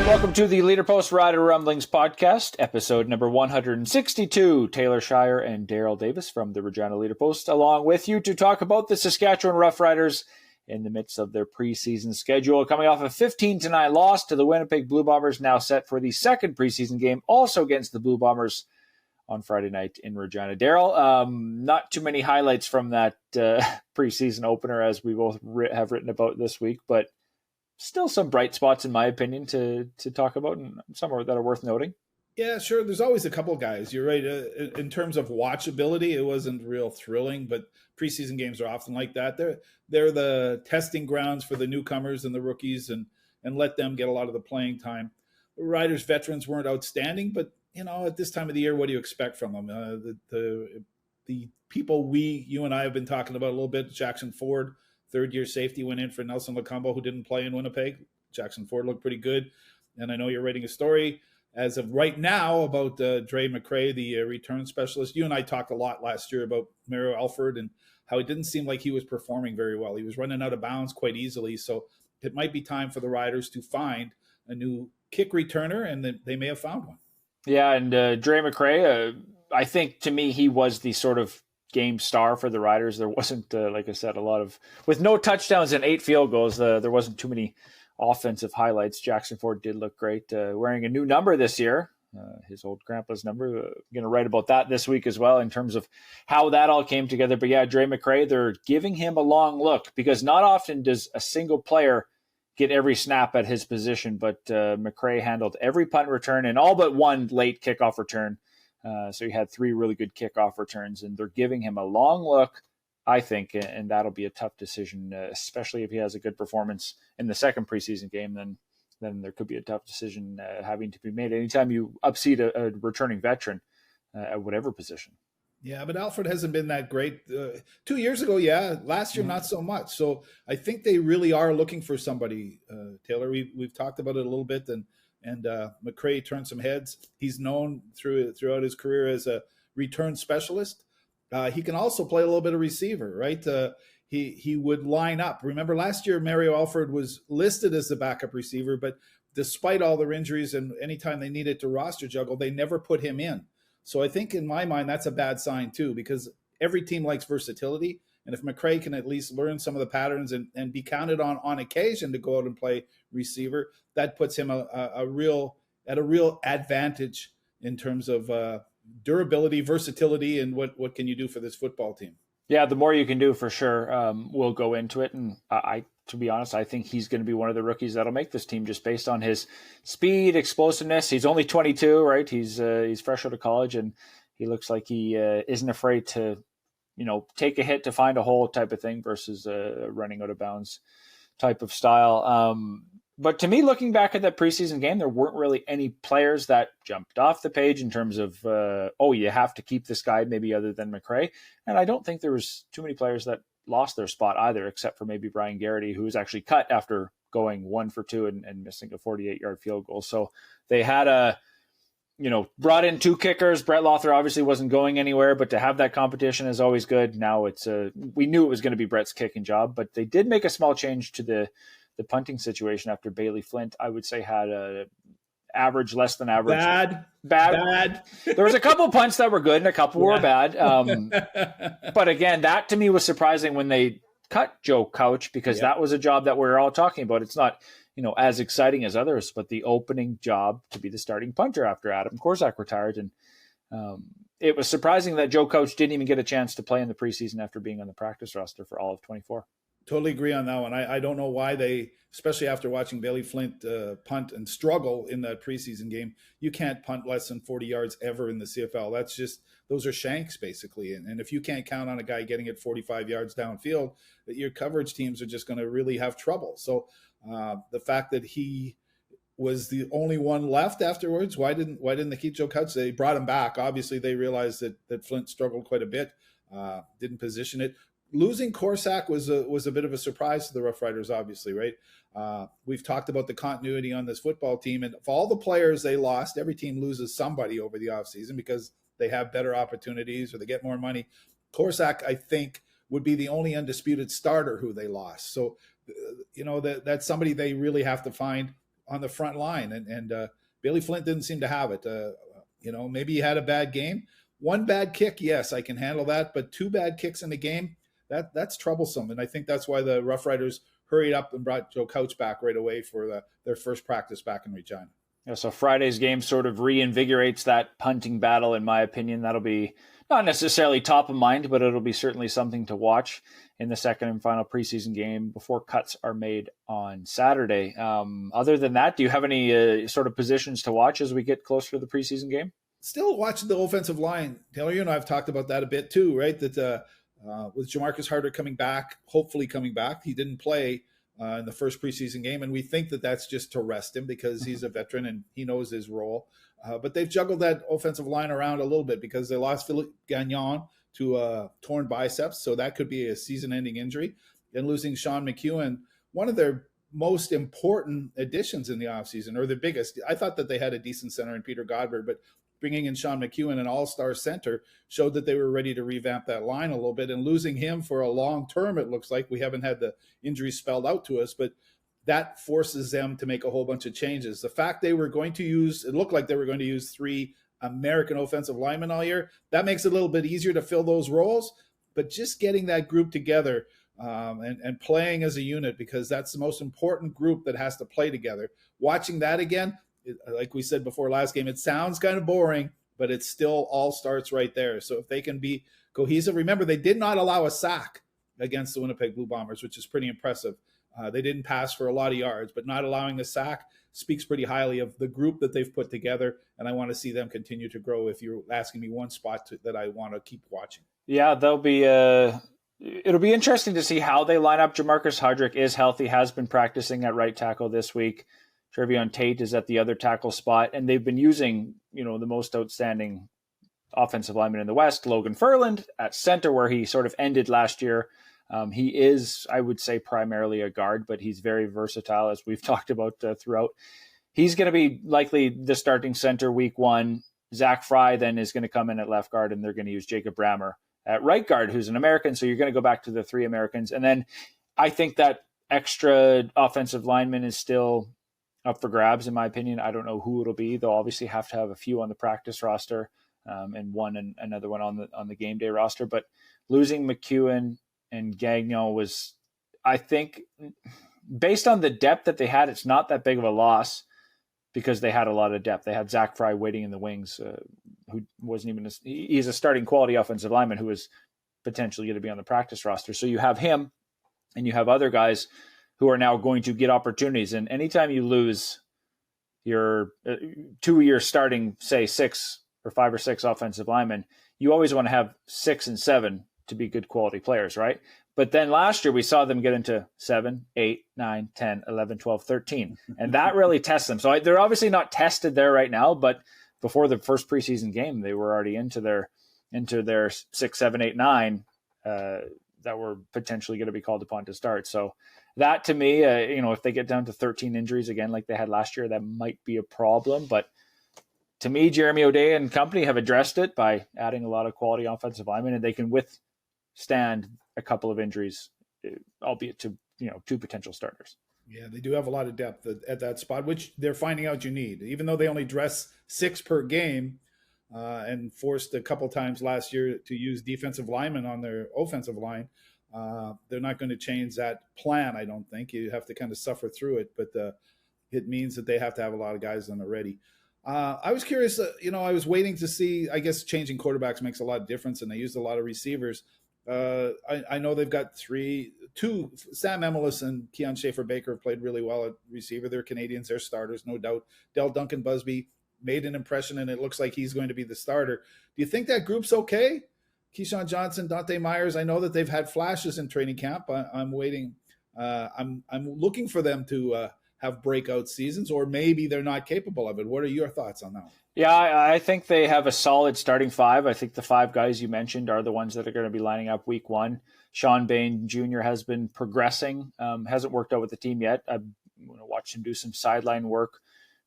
Welcome to the Leader-Post Rider Rumblings podcast, episode number 162. Taylor Shire and Darrell Davis from the Regina Leader-Post, along with you to talk about the Saskatchewan Roughriders in the midst of their preseason schedule. Coming off a 15-9 loss to the Winnipeg Blue Bombers, now set for the second preseason game, also against the Blue Bombers on Friday night in Regina. Darrell, not too many highlights from that preseason opener, as we both have written about this week, but still some bright spots, in my opinion, to talk about, and some that are worth noting. Yeah, sure. There's always a couple guys. You're right. In terms of watchability, it wasn't real thrilling, but preseason games are often like that. They're the testing grounds for the newcomers and the rookies, and let them get a lot of the playing time. The Riders veterans weren't outstanding, but at this time of the year, what do you expect from them? The people you and I have been talking about a little bit. Jackson Ford, third-year safety, went in for Nelson Lacombo, who didn't play in Winnipeg. Jackson Ford looked pretty good. And I know you're writing a story as of right now about Dre McCray, the return specialist. You and I talked a lot last year about Mario Alford and how it didn't seem like he was performing very well. He was running out of bounds quite easily. So it might be time for the Riders to find a new kick returner, and they may have found one. Yeah, and Dre McCray, I think to me he was the sort of game star for the Riders. There wasn't, like I said, a lot of, with no touchdowns and 8 field goals, there wasn't too many offensive highlights. Jackson Ford did look great, wearing a new number this year, his old grandpa's number. I'm going to write about that this week as well in terms of how that all came together. But yeah, Dre McCray, they're giving him a long look because not often does a single player get every snap at his position, but McCray handled every punt return and all but one late kickoff return. So he had 3 really good kickoff returns, and they're giving him a long look, I think, and that'll be a tough decision, especially if he has a good performance in the second preseason game. Then there could be a tough decision having to be made anytime you upseat a returning veteran at whatever position. Yeah, but Alfred hasn't been that great. 2 years ago, yeah. Last year, not so much. So I think they really are looking for somebody, Taylor. We've talked about it a little bit, and McCray turned some heads. He's known throughout his career as a return specialist. He can also play a little bit of receiver, right? He would line up. Remember last year, Mario Alford was listed as the backup receiver, but despite all their injuries and anytime they needed to roster juggle, they never put him in. So I think in my mind, that's a bad sign too, because every team likes versatility. And if McCray can at least learn some of the patterns and be counted on occasion to go out and play receiver, that puts him at a real advantage in terms of durability, versatility, and what can you do for this football team. Yeah, the more you can do for sure. We'll go into it. And to be honest, I think he's going to be one of the rookies that'll make this team just based on his speed, explosiveness. He's only 22, right? He's fresh out of college, and he looks like he isn't afraid to take a hit to find a hole type of thing versus running out of bounds type of style. But to me, looking back at that preseason game, there weren't really any players that jumped off the page in terms of, you have to keep this guy, maybe other than McCray. And I don't think there was too many players that lost their spot either, except for maybe Brian Garrity, who was actually cut after going 1 for 2 and missing a 48-yard field goal. So they had brought in 2 kickers. Brett Lothar obviously wasn't going anywhere, but to have that competition is always good. Now we knew it was going to be Brett's kicking job, but they did make a small change to the punting situation after Bailey Flint, I would say, had a average, less than average. Bad. There was a couple punts that were good and a couple were bad. But again, that to me was surprising when they cut Joe Couch, because that was a job that we're all talking about. It's not as exciting as others, but the opening job to be the starting punter after Adam Korczak retired. And it was surprising that Joe Couch didn't even get a chance to play in the preseason after being on the practice roster for all of 24. Totally agree on that one. I don't know why they, especially after watching Bailey Flint punt and struggle in that preseason game, you can't punt less than 40 yards ever in the CFL. That's just, those are shanks basically. And if you can't count on a guy getting it 45 yards downfield, your coverage teams are just going to really have trouble. So the fact that he was the only one left afterwards, why didn't they keep Joe Couch? They brought him back. Obviously they realized that Flint struggled quite a bit, didn't position it. Losing Korczak was a bit of a surprise to the Roughriders, obviously, right? We've talked about the continuity on this football team, and of all the players they lost, every team loses somebody over the offseason because they have better opportunities or they get more money. Korczak, I think, would be the only undisputed starter who they lost. So, that's somebody they really have to find. on the front line, and Bailey Flint didn't seem to have it. Maybe he had a bad game. One bad kick, yes, I can handle that, but two bad kicks in the game, that's troublesome. And I think that's why the Rough Riders hurried up and brought Joe Couch back right away for their first practice back in Regina. Yeah, so Friday's game sort of reinvigorates that punting battle, in my opinion. That'll be not necessarily top of mind, but it'll be certainly something to watch in the second and final preseason game before cuts are made on Saturday. Other than that, do you have any sort of positions to watch as we get closer to the preseason game? Still watching the offensive line. Taylor, you and I have talked about that a bit too, right? That with Jamarcus Harder coming back, hopefully coming back, he didn't play in the first preseason game, and we think that that's just to rest him because he's a veteran and he knows his role. But they've juggled that offensive line around a little bit because they lost Philippe Gagnon to torn biceps, so that could be a season-ending injury. And losing Sean McEwen, one of their most important additions in the offseason, or the biggest. I thought that they had a decent center in Peter Godber, but bringing in Sean McEwen, an all-star center, showed that they were ready to revamp that line a little bit. And losing him for a long term, it looks like we haven't had the injury spelled out to us, but that forces them to make a whole bunch of changes. The fact they were going to use, it looked like they were going to use 3 American offensive linemen all year, that makes it a little bit easier to fill those roles. But just getting that group together and playing as a unit, because that's the most important group that has to play together. Watching that again, like we said before last game, it sounds kind of boring, but it still all starts right there. So if they can be cohesive, remember they did not allow a sack against the Winnipeg Blue Bombers, which is pretty impressive. They didn't pass for a lot of yards, but not allowing a sack speaks pretty highly of the group that they've put together. And I want to see them continue to grow. If you're asking me one spot that I want to keep watching. Yeah, it'll be interesting to see how they line up. Jamarcus Hardrick is healthy, has been practicing at right tackle this week. Trevion Tate is at the other tackle spot, and they've been using, the most outstanding offensive lineman in the West, Logan Ferland, at center, where he sort of ended last year. He is, I would say, primarily a guard, but he's very versatile, as we've talked about throughout. He's going to be likely the starting center week 1. Zach Fry then is going to come in at left guard, and they're going to use Jacob Brammer at right guard, who's an American. So you're going to go back to the 3 Americans. And then I think that extra offensive lineman is still up for grabs, in my opinion. I don't know who it'll be. They'll obviously have to have a few on the practice roster and another one on the game day roster. But losing McEwen and Gagnon was, I think, based on the depth that they had, it's not that big of a loss because they had a lot of depth. They had Zach Fry waiting in the wings, who wasn't even he's a starting quality offensive lineman who was potentially going to be on the practice roster. So you have him and you have other guys who are now going to get opportunities. And anytime you lose your 2-year starting, say 6 or 5 or 6 offensive linemen, you always want to have 6 and 7 to be good quality players, right? But then last year we saw them get into 7, 8, 9, 10, 11, 12, 13. And that really tests them. So they're obviously not tested there right now, but before the first preseason game, they were already into their 6, 7, 8, 9 that were potentially going to be called upon to start. So that to me, if they get down to 13 injuries again, like they had last year, that might be a problem. But to me, Jeremy O'Day and company have addressed it by adding a lot of quality offensive linemen, and they can withstand a couple of injuries, albeit to 2 potential starters. Yeah, they do have a lot of depth at that spot, which they're finding out you need. Even though they only dress 6 per game and forced a couple times last year to use defensive linemen on their offensive line, they're not going to change that plan, I don't think. You have to kind of suffer through it, but it means that they have to have a lot of guys on the ready. I was curious, I was waiting to see, I guess changing quarterbacks makes a lot of difference, and they used a lot of receivers. I know they've got 2, Sam Emelis and Keon Schaefer-Baker have played really well at receiver. They're Canadians, they're starters, no doubt. Del Duncan-Busby made an impression, and it looks like he's going to be the starter. Do you think that group's okay? Keyshawn Johnson, Dante Myers, I know that they've had flashes in training camp. I'm waiting. I'm looking for them to have breakout seasons, or maybe they're not capable of it. What are your thoughts on that? Yeah, I think they have a solid starting 5. I think the 5 guys you mentioned are the ones that are going to be lining up week 1. Sean Bain Jr. has been progressing, hasn't worked out with the team yet. I've watched him do some sideline work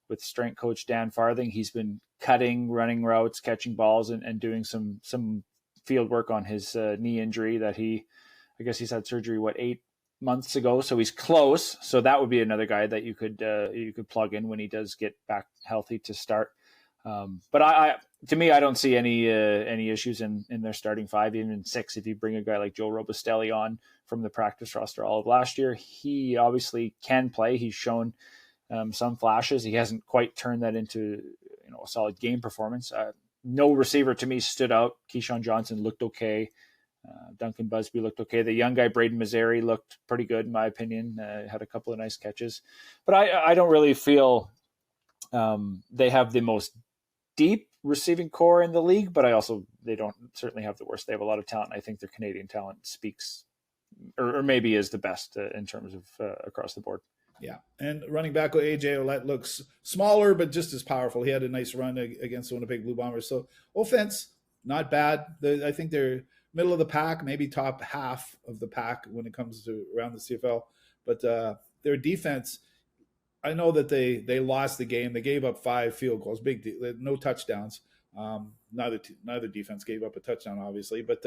with strength coach Dan Farthing. He's been cutting, running routes, catching balls, and doing some field work on his knee injury that I guess he's had surgery, 8 months ago, so he's close. So that would be another guy that you could plug in when he does get back healthy to start. But to me, I don't see any issues in their starting five, even in six. If you bring a guy like Joe Robustelli on from the practice roster all of last year, he obviously can play. He's shown some flashes. He hasn't quite turned that into a solid game performance. No receiver to me stood out. Keyshawn Johnson looked okay. Duncan Busby looked okay. The young guy, Braden Mazzari, looked pretty good, in my opinion. Had a couple of nice catches. But I don't really feel they have the most deep receiving core in the league, but they don't certainly have the worst. They have a lot of talent. I think their Canadian talent speaks or maybe is the best in terms of across the board. Yeah, and running back AJ Ouellette looks smaller, but just as powerful. He had a nice run against the Winnipeg Blue Bombers. So offense, not bad. I think they're middle of the pack, maybe top half of the pack when it comes to around the CFL. But their defense, I know that they lost the game. They gave up 5 field goals, no touchdowns. Neither defense gave up a touchdown, obviously, but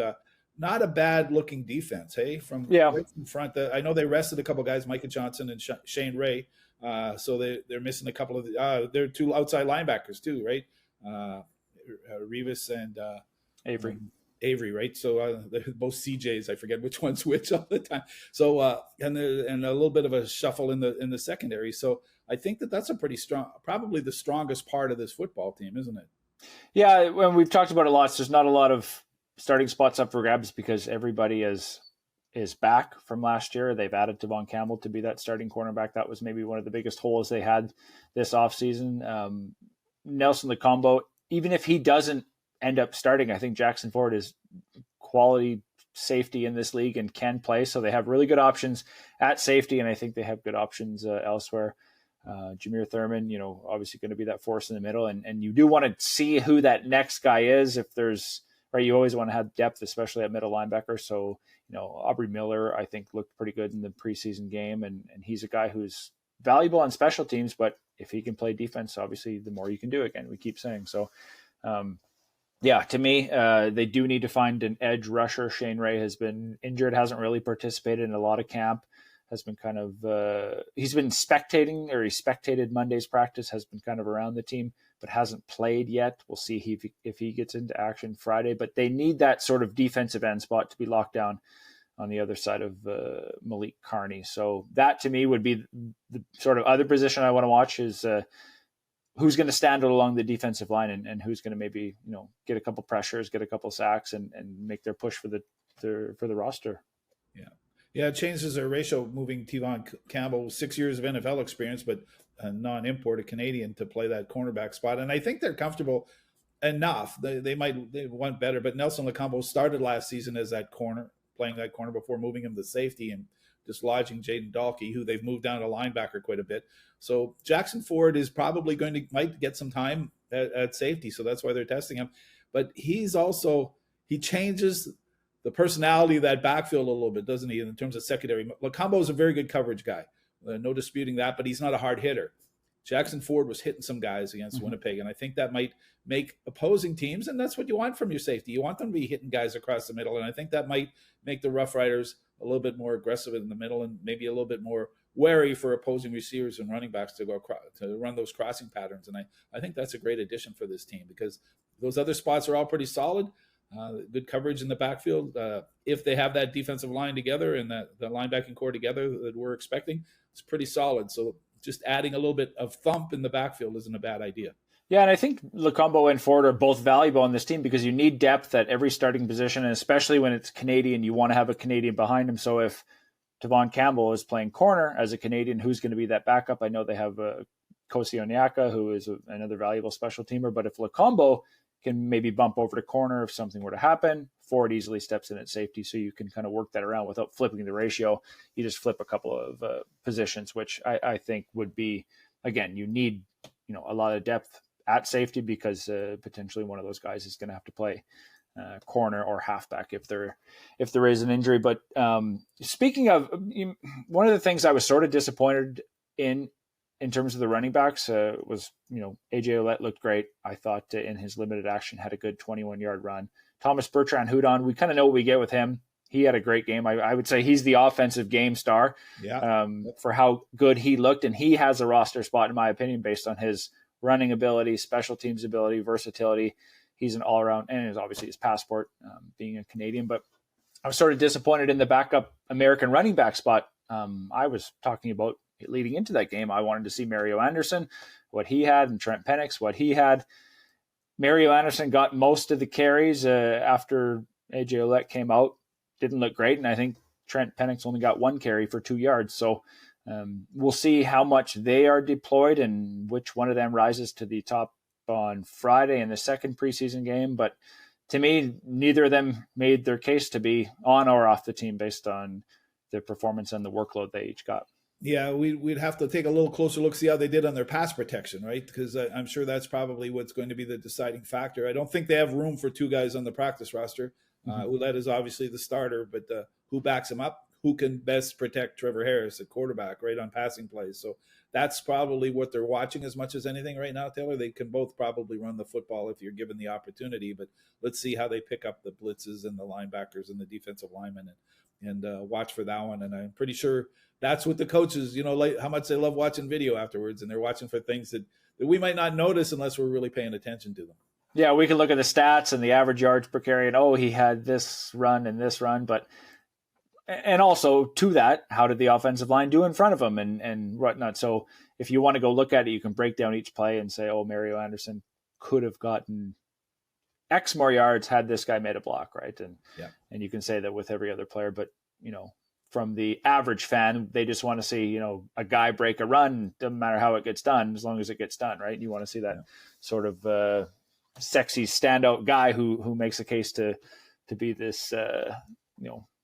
not a bad looking defense. Hey, right from front. I know they rested a couple of guys, Micah Johnson and Shane Ray. So they're missing a couple of they're 2 outside linebackers too, right? Rivas and Avery, right? So they're both CJs. I forget which one's which all the time. So and a little bit of a shuffle in the secondary. So I think that's a pretty strong, probably the strongest part of this football team, isn't it? Yeah, when we've talked about it lots, there's not a lot of starting spots up for grabs because everybody is back from last year. They've added Devon Campbell to be that starting cornerback. That was maybe one of the biggest holes they had this offseason. Nelson Lacombo, even if he doesn't end up starting, I think Jackson Ford is quality safety in this league and can play. So they have really good options at safety, and I think they have good options elsewhere. Jameer Thurman, obviously going to be that force in the middle, and you do want to see who that next guy is. If there's right, you always want to have depth, especially at middle linebacker. So Aubrey Miller, I think, looked pretty good in the preseason game, and he's a guy who's valuable on special teams. But if he can play defense, obviously, the more you can do. Again, we keep saying so. To me, they do need to find an edge rusher. Shane Ray has been injured, hasn't really participated in a lot of camp, has been kind of he's been spectating, or he spectated Monday's practice, has been kind of around the team, but hasn't played yet. We'll see if he gets into action Friday. But they need that sort of defensive end spot to be locked down on the other side of Malik Carney. So that, to me, would be the sort of other position I want to watch is who's going to stand along the defensive line and who's going to maybe, get a couple pressures, get a couple sacks and make their push for the roster. Yeah. Yeah. It changes their ratio moving Devon Campbell, 6 years of NFL experience, but a non-import, a Canadian, to play that cornerback spot. And I think they're comfortable enough. They want better, but Nelson Lacombo started last season as that corner, playing that corner before moving him to safety and dislodging Jaden Dahlke, who they've moved down to linebacker quite a bit. So Jackson Ford is probably might get some time at safety. So that's why they're testing him. But he changes the personality of that backfield a little bit, doesn't he, in terms of secondary? Lacombo is a very good coverage guy. No disputing that, but he's not a hard hitter. Jackson Ford was hitting some guys against Winnipeg, and I think that might make opposing teams, and that's what you want from your safety. You want them to be hitting guys across the middle, and I think that might make the Rough Riders a little bit more aggressive in the middle and maybe a little bit more wary for opposing receivers and running backs to run those crossing patterns. And I think that's a great addition for this team because those other spots are all pretty solid. Good coverage in the backfield. If they have that defensive line together and the linebacking core together that we're expecting, it's pretty solid. So just adding a little bit of thump in the backfield isn't a bad idea. Yeah, and I think Lacombo and Ford are both valuable on this team because you need depth at every starting position, and especially when it's Canadian, you want to have a Canadian behind him. So if Devon Campbell is playing corner as a Canadian, who's going to be that backup? I know they have Kosi Onyeka, who is another valuable special teamer, but if Lacombo can maybe bump over to corner if something were to happen, Ford easily steps in at safety, so you can kind of work that around without flipping the ratio. You just flip a couple of positions, which I think would be, again, you need a lot of depth at safety because potentially one of those guys is going to have to play corner or halfback if there is an injury. But speaking of, one of the things I was sort of disappointed in terms of the running backs was, AJ Ouellette looked great. I thought in his limited action had a good 21-yard run. Thomas Bertrand Hudon, we kind of know what we get with him. he had a great game. I would say he's the offensive game star for how good he looked. And he has a roster spot, in my opinion, based on his running ability, special teams ability, versatility. He's an all-around, and obviously his passport, being a Canadian. But I was sort of disappointed in the backup American running back spot. I was talking about leading into that game. I wanted to see Mario Anderson, what he had, and Trent Penix, what he had. Mario Anderson got most of the carries after AJ Ouellette came out. Didn't look great, and I think Trent Penix only got 1 carry for 2 yards. So we'll see how much they are deployed and which one of them rises to the top on Friday in the second preseason game. But to me, neither of them made their case to be on or off the team based on the performance and the workload they each got. Yeah, we'd have to take a little closer look, see how they did on their pass protection, right? Because I'm sure that's probably what's going to be the deciding factor. I don't think they have room for 2 guys on the practice roster. Ouellette is obviously the starter, but who backs him up? Who can best protect Trevor Harris at quarterback, right, on passing plays? So that's probably what they're watching as much as anything right now, Taylor. They can both probably run the football if you're given the opportunity, but let's see how they pick up the blitzes and the linebackers and the defensive linemen and watch for that one. And I'm pretty sure that's what the coaches, like how much they love watching video afterwards, and they're watching for things that we might not notice unless we're really paying attention to them. Yeah, we can look at the stats and the average yards per carry and, he had this run and this run, and also to that, how did the offensive line do in front of him and whatnot? So if you want to go look at it, you can break down each play and say, Mario Anderson could have gotten X more yards had this guy made a block, right? And you can say that with every other player, but from the average fan, they just want to see, a guy break a run. Doesn't matter how it gets done, as long as it gets done, right? You want to see that sort of sexy standout guy who makes a case to be this,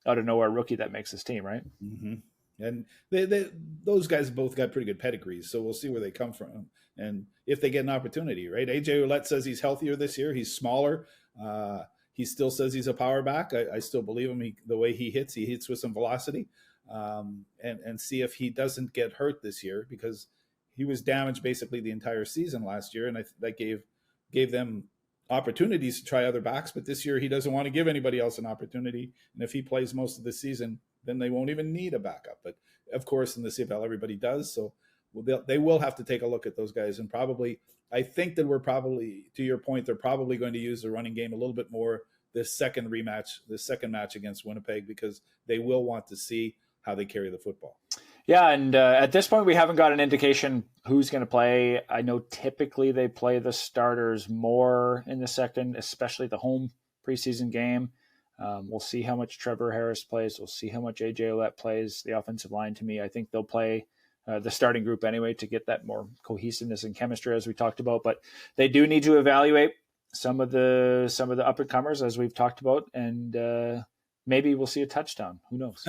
out of nowhere rookie that makes this team, right? Mm-hmm. And those guys both got pretty good pedigrees, so we'll see where they come from and if they get an opportunity, right? AJ Ouellette says he's healthier this year. He's smaller. He still says he's a power back. I still believe him. The way he hits with some velocity, and see if he doesn't get hurt this year, because he was damaged basically the entire season last year, and that gave them opportunities to try other backs. But this year he doesn't want to give anybody else an opportunity, and if he plays most of the season, then they won't even need a backup. But of course, in the CFL, everybody does. So they will have to take a look at those guys, and probably, I think that we're probably, to your point, they're probably going to use the running game a little bit more this second match against Winnipeg, because they will want to see how they carry the football. Yeah, and at this point, we haven't got an indication who's going to play. I know typically they play the starters more in the second, especially the home preseason game. We'll see how much Trevor Harris plays. We'll see how much AJ Ouellette plays. The offensive line, to me, I think they'll play the starting group anyway to get that more cohesiveness and chemistry, as we talked about. But they do need to evaluate some of the up and comers, as we've talked about, and maybe we'll see a touchdown. Who knows?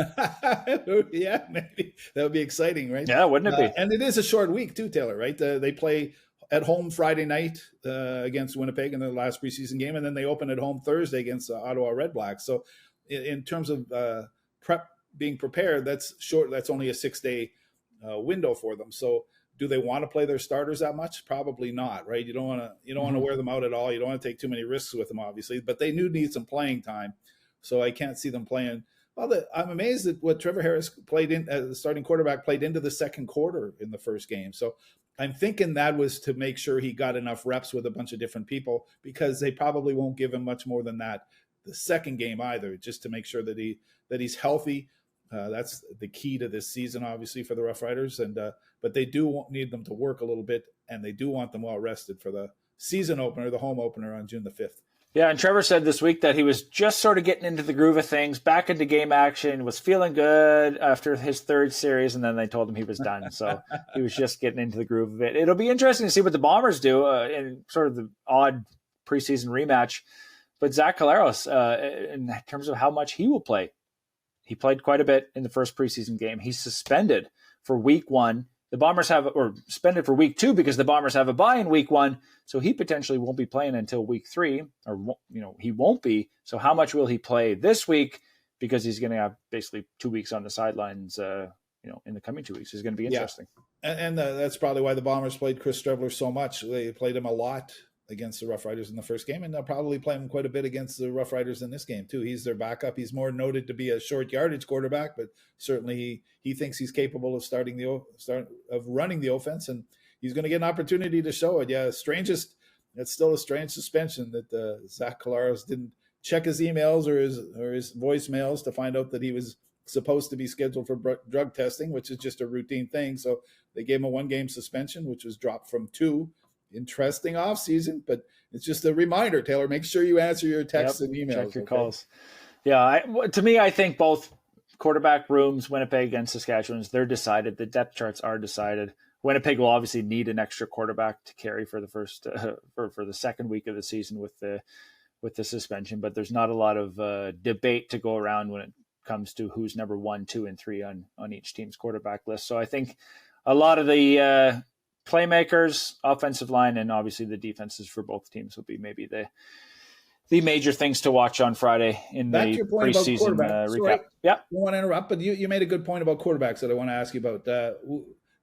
Yeah, maybe that would be exciting, right? Yeah, wouldn't it be? And it is a short week too, Taylor. Right? They play at home Friday night against Winnipeg in their last preseason game, and then they open at home Thursday against the Ottawa Red Blacks. So, in terms of being prepared, that's short. That's only a 6-day window for them. So, do they want to play their starters that much? Probably not, right? You don't want to wear them out at all. You don't want to take too many risks with them, obviously. But they do need some playing time. So I can't see them playing. Well, I'm amazed at what Trevor Harris played in as the starting quarterback, played into the second quarter in the first game. So I'm thinking that was to make sure he got enough reps with a bunch of different people, because they probably won't give him much more than that the second game either, just to make sure that he's healthy. That's the key to this season, obviously, for the Roughriders. But they do need them to work a little bit, and they do want them well rested for the season opener, the home opener on June the 5th. Yeah, and Trevor said this week that he was just sort of getting into the groove of things, back into game action, was feeling good after his third series, and then they told him he was done. So he was just getting into the groove of it. It'll be interesting to see what the Bombers do in sort of the odd preseason rematch. But Zach Collaros, in terms of how much he will play, he played quite a bit in the first preseason game. He's suspended for week 1. The Bombers or suspended for week 2 because the Bombers have a bye in week 1. So he potentially won't be playing until week 3, or, he won't be. So how much will he play this week? Because he's going to have basically 2 weeks on the sidelines, in the coming 2 weeks. It's going to be interesting. Yeah. And that's probably why the Bombers played Chris Streveler so much. They played him a lot against the Roughriders in the first game, and they'll probably play him quite a bit against the Roughriders in this game too. He's their backup. He's more noted to be a short yardage quarterback, but certainly he thinks he's capable of running the offense, and he's going to get an opportunity to show it. Yeah, it's still a strange suspension that Zach Collaros didn't check his emails or his voicemails to find out that he was supposed to be scheduled for drug testing, which is just a routine thing. So they gave him a 1-game suspension, which was dropped from 2. Interesting offseason, but it's just a reminder, Taylor. Make sure you answer your texts and emails. Check your calls. Yeah, to me, I think both quarterback rooms, Winnipeg against Saskatchewan, they're decided. The depth charts are decided. Winnipeg will obviously need an extra quarterback to carry for the first for the second week of the season with the suspension, but there's not a lot of debate to go around when it comes to who's number 1, 2, and 3 on each team's quarterback list. So I think a lot of the playmakers, offensive line, and obviously the defenses for both teams will be maybe the major things to watch on Friday in the preseason recap. Yeah, I don't want to interrupt, but you made a good point about quarterbacks that I want to ask you about.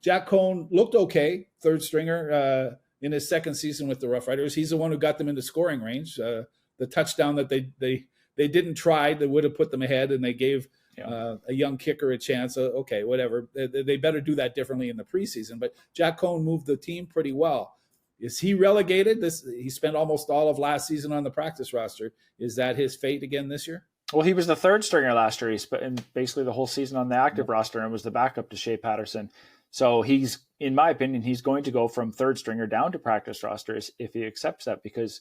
Jack Cohn looked okay, third stringer in his second season with the Roughriders. He's the one who got them into scoring range. The touchdown that they didn't try that would have put them ahead, and they gave a young kicker a chance. Okay, whatever. They better do that differently in the preseason. But Jack Cohn moved the team pretty well. Is he relegated? He spent almost all of last season on the practice roster. Is that his fate again this year? Well, he was the third stringer last year. He spent basically the whole season on the active roster and was the backup to Shea Patterson. So he's, in my opinion, he's going to go from third stringer down to practice rosters if he accepts that, because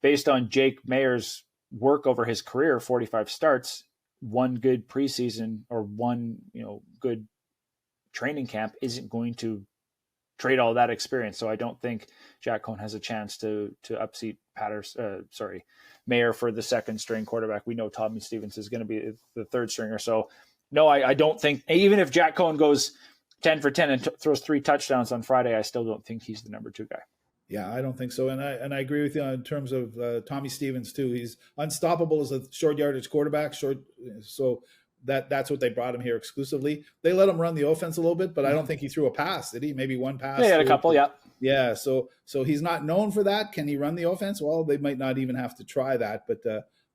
based on Jake Mayer's work over his career, 45 starts, one good preseason or one good training camp isn't going to trade all that experience. So I don't think Jack Cohn has a chance to upseat Mayer for the second string quarterback. We know Tommy Stevens is going to be the third stringer. So no, I don't think, even if Jack Cohn goes 10 for 10 and throws 3 touchdowns on Friday, I still don't think he's the number 2 guy. Yeah, I don't think so. And I agree with you in terms of Tommy Stevens too. He's unstoppable as a short yardage quarterback. So that's what they brought him here exclusively. They let him run the offense a little bit, but I don't think he threw a pass. Did he? Maybe one pass. Yeah, he had a couple. Yeah. Yeah. So he's not known for that. Can he run the offense? Well, they might not even have to try that. But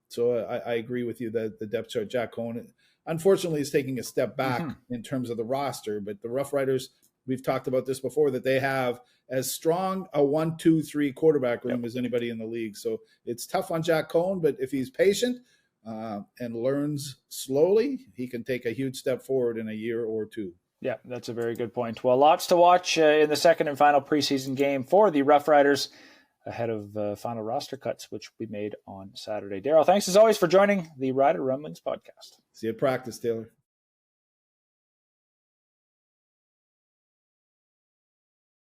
so I agree with you that the depth chart, Jack Cohn, unfortunately, is taking a step back in terms of the roster. But the Roughriders, we've talked about this before, that they have as strong a 1, 2, 3 quarterback room as anybody in the league. So it's tough on Jack Cohn, but if he's patient and learns slowly, he can take a huge step forward in a year or 2. Yeah, that's a very good point. Well, lots to watch in the second and final preseason game for the Roughriders ahead of final roster cuts, which will be made on Saturday. Darrell, thanks as always for joining the Rider Rumblings podcast. See you at practice, Taylor.